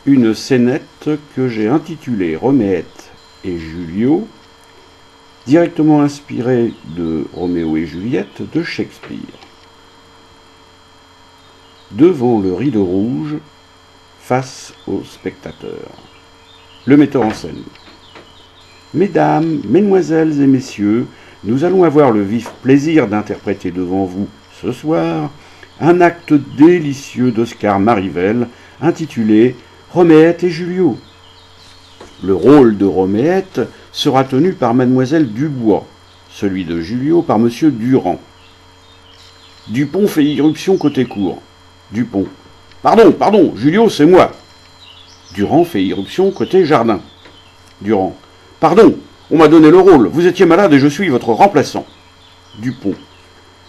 une scénette que j'ai intitulée Roméette et Julio, directement inspirée de Roméo et Juliette de Shakespeare. Devant le rideau rouge, face aux spectateurs. Le metteur en scène. Mesdames, mesdemoiselles et messieurs, nous allons avoir le vif plaisir d'interpréter devant vous, ce soir, un acte délicieux d'Oscar Marivelle, intitulé Roméette et Julio. Le rôle de Roméette sera tenu par mademoiselle Dubois, celui de Julio par monsieur Durand. Dupont fait irruption côté cour. Dupont. Pardon, Julio, c'est moi. Durand fait irruption côté jardin. Durand. Pardon, on m'a donné le rôle, vous étiez malade et je suis votre remplaçant. Dupont.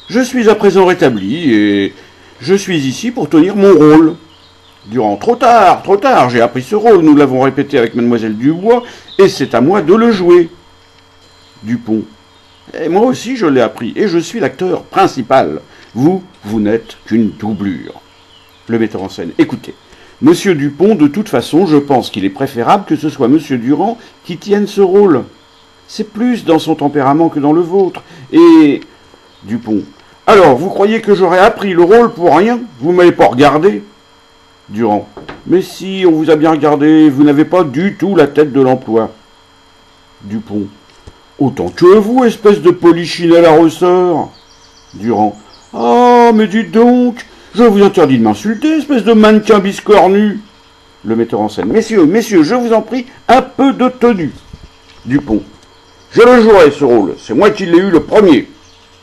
Je suis à présent rétabli et je suis ici pour tenir mon rôle. Durand. Trop tard, j'ai appris ce rôle, nous l'avons répété avec mademoiselle Dubois et c'est à moi de le jouer. Dupont. Et moi aussi je l'ai appris et je suis l'acteur principal. Vous n'êtes qu'une doublure. Le metteur en scène. Écoutez, monsieur Dupont, de toute façon, je pense qu'il est préférable que ce soit monsieur Durand qui tienne ce rôle. C'est plus dans son tempérament que dans le vôtre. Et... Dupont. Alors, vous croyez que j'aurais appris le rôle pour rien? Vous ne m'avez pas regardé? Durand. Mais si, on vous a bien regardé, vous n'avez pas du tout la tête de l'emploi. Dupont. Autant que vous, espèce de polichinelle à ressort. Durand. Ah, mais dites donc, je vous interdis de m'insulter, espèce de mannequin biscornu. Le metteur en scène. Messieurs, je vous en prie, un peu de tenue. Dupont. Je le jouerai, ce rôle. C'est moi qui l'ai eu le premier.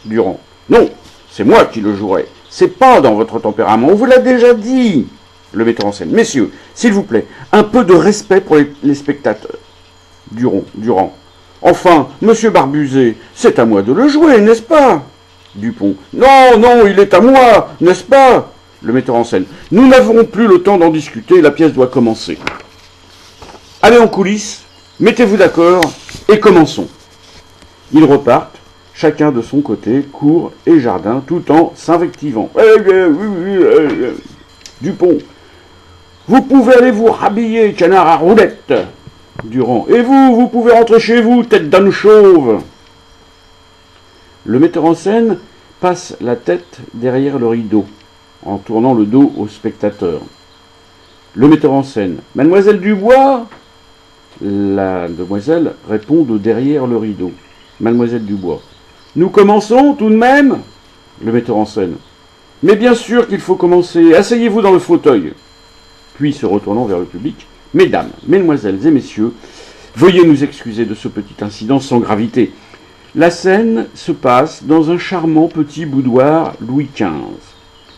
Durand. Non, c'est moi qui le jouerai. C'est pas dans votre tempérament, on vous l'a déjà dit. Le metteur en scène. Messieurs, s'il vous plaît, un peu de respect pour les spectateurs. Durand. Enfin, monsieur Barbuzet, c'est à moi de le jouer, n'est-ce pas? Dupont. Non, il est à moi, n'est-ce pas? Le metteur en scène. Nous n'avons plus le temps d'en discuter, la pièce doit commencer. Allez en coulisses, mettez-vous d'accord, et commençons. Ils repartent, chacun de son côté, cour et jardin, tout en s'invectivant. Dupont. Vous pouvez aller vous rhabiller, canard à roulettes. Durand. Et vous pouvez rentrer chez vous, tête d'âne chauve. Le metteur en scène passe la tête derrière le rideau, en tournant le dos au spectateur. Le metteur en scène. Mademoiselle Dubois? La demoiselle répond de derrière le rideau. Mademoiselle Dubois. Nous commençons tout de même? Le metteur en scène. Mais bien sûr qu'il faut commencer. Asseyez-vous dans le fauteuil. Puis, se retournant vers le public. Mesdames, mesdemoiselles et messieurs, veuillez nous excuser de ce petit incident sans gravité. La scène se passe dans un charmant petit boudoir Louis XV.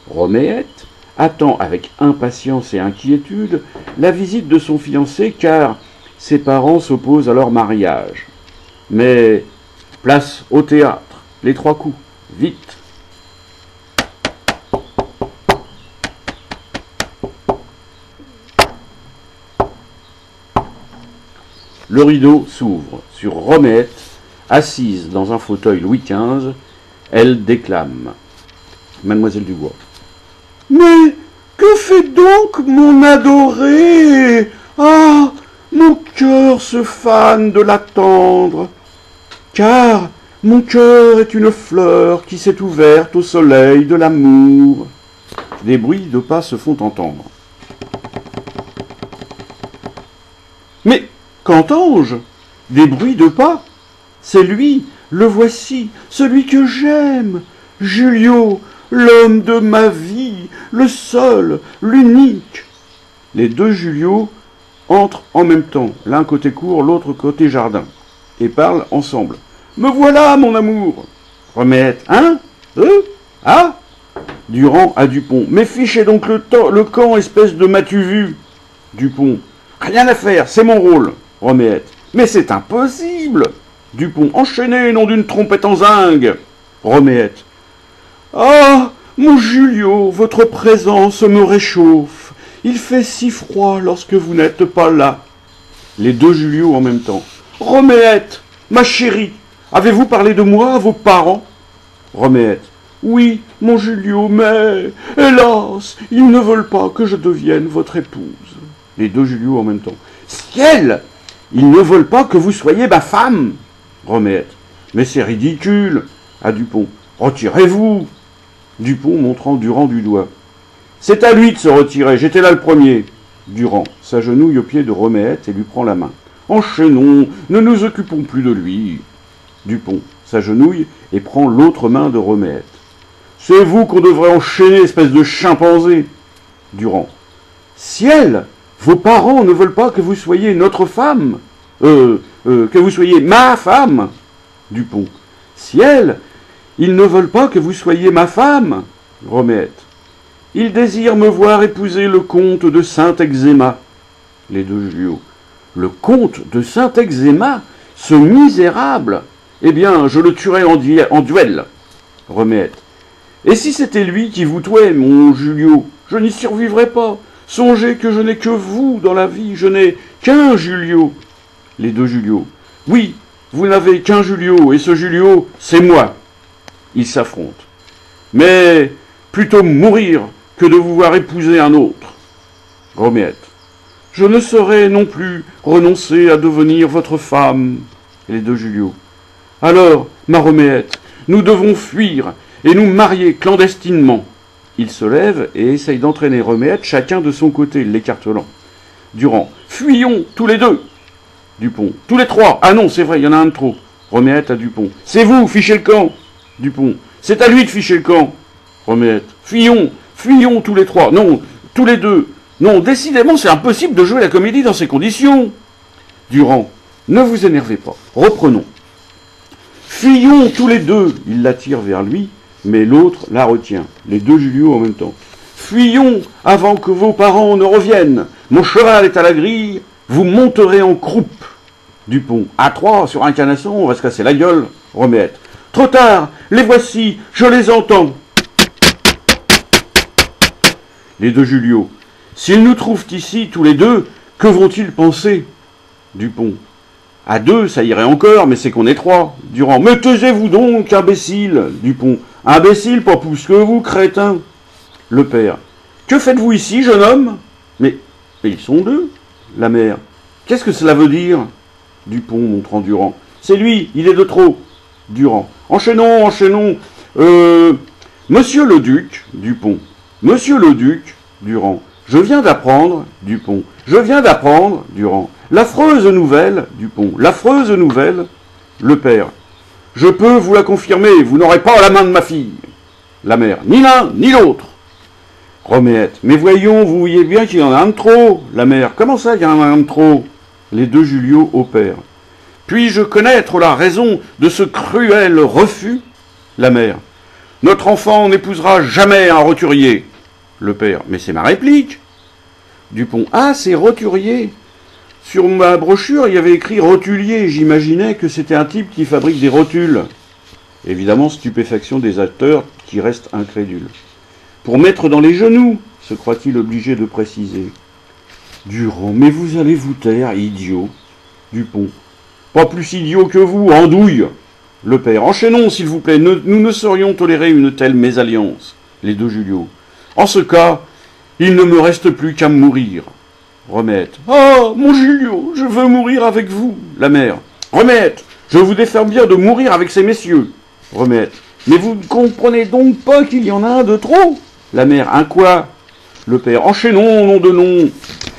Roméette attend avec impatience et inquiétude la visite de son fiancé car ses parents s'opposent à leur mariage. Mais place au théâtre, les 3 coups, vite. Le rideau s'ouvre sur Roméette, assise dans un fauteuil Louis XV, elle déclame. Mademoiselle Dubois. Mais que fait donc mon adoré? Ah, mon cœur se fane de l'attendre, car mon cœur est une fleur qui s'est ouverte au soleil de l'amour. Des bruits de pas se font entendre. Mais qu'entends-je? Des bruits de pas? C'est lui, le voici, celui que j'aime, Julio, l'homme de ma vie, le seul, l'unique. Les 2 Julio entrent en même temps, l'un côté cour, l'autre côté jardin, et parlent ensemble. Me voilà, mon amour. Roméette. Hein? Ah? Durand à Dupont. Mais fichez donc le camp, espèce de m'as-tu vu? Dupont. Rien à faire, c'est mon rôle. Roméette. Mais c'est impossible. Dupont. Enchaîné, nom d'une trompette en zingue. Roméette. Ah, mon Julio, votre présence me réchauffe. Il fait si froid lorsque vous n'êtes pas là. Les 2 Julio en même temps. Roméette, ma chérie, avez-vous parlé de moi à vos parents? Roméette. Oui, mon Julio, mais, hélas, ils ne veulent pas que je devienne votre épouse. Les deux Julio en même temps. Ciel! Ils ne veulent pas que vous soyez ma femme! Roméette. Mais c'est ridicule! À Dupont. Retirez-vous! Dupont montrant Durand du doigt. C'est à lui de se retirer, j'étais là le premier. Durand s'agenouille aux pieds de Roméette et lui prend la main. Enchaînons, ne nous occupons plus de lui. Dupont s'agenouille et prend l'autre main de Roméette. C'est vous qu'on devrait enchaîner, espèce de chimpanzé. Durand. Ciel! Vos parents ne veulent pas que vous soyez notre femme. Que vous soyez ma femme. Dupont. Ciel! Ils ne veulent pas que vous soyez ma femme. Roméette. Ils désirent me voir épouser le comte de Saint-Exéma. Les deux Julio. Le comte de Saint-Exéma? Ce misérable! Eh bien, je le tuerai en duel. Roméette. Et si c'était lui qui vous tuait, mon Julio, je n'y survivrais pas. Songez que je n'ai que vous dans la vie, je n'ai qu'un Julio. Les deux Julio. Oui, vous n'avez qu'un Julio, et ce Julio, c'est moi. Ils s'affrontent. Mais plutôt mourir que de vous voir épouser un autre. Roméette. Je ne saurais non plus renoncer à devenir votre femme. Les deux Julio. Alors, ma Roméette, nous devons fuir et nous marier clandestinement. Il se lève et essaye d'entraîner Roméette chacun de son côté, l'écartelant. Durand. Fuyons, tous les deux. Dupont. Tous les trois. Ah non, c'est vrai, il y en a un de trop. Roméette à Dupont. C'est vous, fichez le camp. Dupont. C'est à lui de ficher le camp. Roméette. Fuyons, fuyons tous les trois. Non, tous les deux. Non, décidément, c'est impossible de jouer la comédie dans ces conditions. Durand. Ne vous énervez pas. Reprenons. Fuyons tous les deux. Il l'attire vers lui, mais l'autre la retient. Les deux Julio en même temps. Fuyons avant que vos parents ne reviennent. Mon cheval est à la grille. Vous monterez en croupe. Dupont. À trois, sur un canasson, on va se casser la gueule. Roméette. Trop tard. Les voici. Je les entends. Les deux Julio. S'ils nous trouvent ici tous les deux, que vont-ils penser? Dupont. À deux, ça irait encore, mais c'est qu'on est trois. Durand. Mais taisez-vous donc, imbécile. Dupont. Imbécile, pas plus que vous, crétin. Le père. Que faites-vous ici, jeune homme? Mais ils sont deux. La mère. Qu'est-ce que cela veut dire? Dupont montrant Durand. C'est lui, il est de trop. Durand. Enchaînons, enchaînons. Monsieur le duc, Dupont. Monsieur le duc, Durand. Je viens d'apprendre, Dupont. Je viens d'apprendre, Durand. L'affreuse nouvelle, Dupont. L'affreuse nouvelle, le père. Je peux vous la confirmer, vous n'aurez pas la main de ma fille. La mère. Ni l'un, ni l'autre. Roméette. Mais voyons, vous voyez bien qu'il y en a un de trop. La mère. Comment ça, il y en a un de trop? Les deux Julio au père. Puis-je connaître la raison de ce cruel refus? La mère. Notre enfant n'épousera jamais un roturier. Le père. Mais c'est ma réplique. Dupont. Ah, c'est roturier. Sur ma brochure, il y avait écrit rotulier. J'imaginais que c'était un type qui fabrique des rotules. Évidemment, stupéfaction des acteurs qui restent incrédules. Pour mettre dans les genoux, se croit-il obligé de préciser. Durand. Mais vous allez vous taire, idiot. Dupont. Pas plus idiot que vous, andouille. Le père. Enchaînons, s'il vous plaît. Nous ne saurions tolérer une telle mésalliance. Les deux Julio. En ce cas, il ne me reste plus qu'à mourir. Roméette. Oh, mon Julio, je veux mourir avec vous. La mère. Roméette, je vous défends bien de mourir avec ces messieurs. Roméette. Mais vous ne comprenez donc pas qu'il y en a un de trop? La mère. Un quoi? Le père. Enchaînons, nom de nom.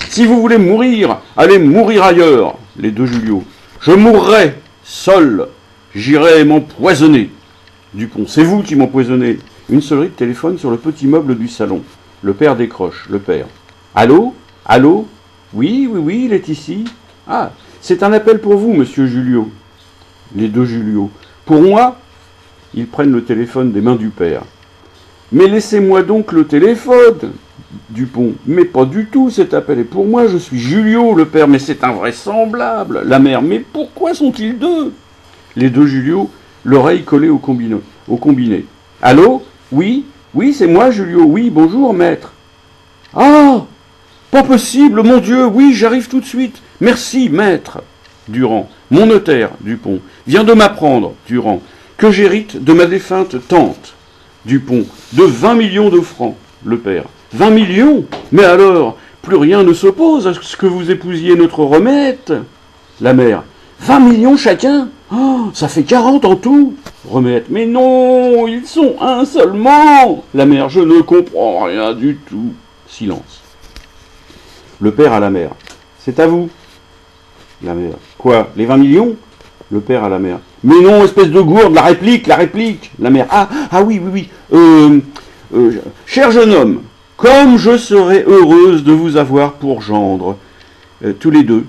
Si vous voulez mourir, allez mourir ailleurs. Les deux Julio. Je mourrai seul. J'irai m'empoisonner. Dupont. C'est vous qui m'empoisonnez. Une sonnerie de téléphone sur le petit meuble du salon. Le père décroche. Le père. Allô? Allô? Oui, oui, oui, il est ici. Ah, c'est un appel pour vous, monsieur Julio. Les deux Julio. Pour moi? Ils prennent le téléphone des mains du père. Mais laissez-moi donc le téléphone. Dupont. Mais pas du tout, cet appel est pour moi, je suis Julio, le père. Mais c'est invraisemblable. La mère. Mais pourquoi sont-ils deux? Les deux Julio, l'oreille collée au combiné. Allô? Oui? Oui, c'est moi, Julio. Oui, bonjour, maître. Ah! Pas possible, mon Dieu, oui, j'arrive tout de suite. Merci, maître. Durand. Mon notaire, Dupont, vient de m'apprendre, Durand, que j'hérite de ma défunte tante. Dupont. De 20 millions de francs, le père. 20 millions? Mais alors, plus rien ne s'oppose à ce que vous épousiez notre Remette. La mère. 20 millions chacun? Oh, ça fait 40 en tout. Remette. Mais non, ils sont un seulement. La mère. Je ne comprends rien du tout. Silence. Le père à la mère. C'est à vous. La mère. Quoi? Les 20 millions? Le père à la mère. Mais non, espèce de gourde, la réplique, la réplique. La mère. Ah oui, oui, oui. Cher jeune homme, comme je serais heureuse de vous avoir pour gendre. Tous les deux.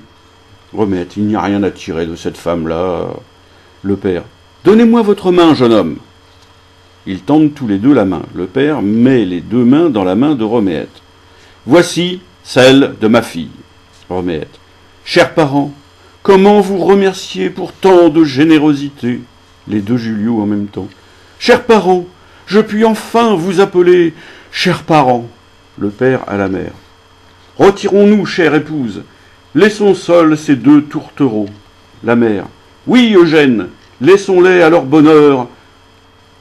Remette. Il n'y a rien à tirer de cette femme-là. Le père. Donnez-moi votre main, jeune homme. Ils tendent tous les deux la main. Le père met les deux mains dans la main de Remette. Voici celle de ma fille. Remette. Chers parents, comment vous remercier pour tant de générosité? Les deux Julio en même temps. Chers parents, je puis enfin vous appeler chers parents. Le père à la mère. Retirons-nous, chère épouse. Laissons seuls ces deux tourtereaux. La mère. Oui, Eugène, laissons-les à leur bonheur,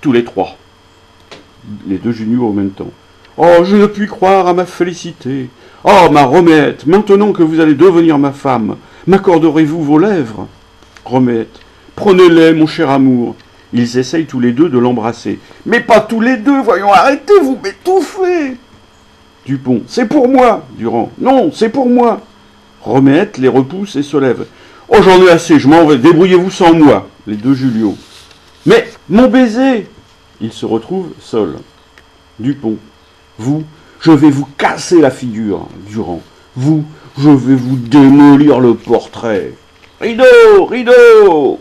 tous les trois. Les deux Julio en même temps. Oh, je ne puis croire à ma félicité. Oh, ma Remette, maintenant que vous allez devenir ma femme, m'accorderez-vous vos lèvres? Remette. Prenez-les, mon cher amour. Ils essayent tous les deux de l'embrasser. Mais pas tous les deux, voyons, arrêtez, vous m'étouffez. Dupont. C'est pour moi. Durand. Non, c'est pour moi. Remette les repousse et se lève. Oh, j'en ai assez, je m'en vais, débrouillez-vous sans moi. Les deux Julio. Mais, mon baiser. Il se retrouve seul. Dupont. Vous, je vais vous casser la figure. Durand. Vous, je vais vous démolir le portrait. Rideau, rideau.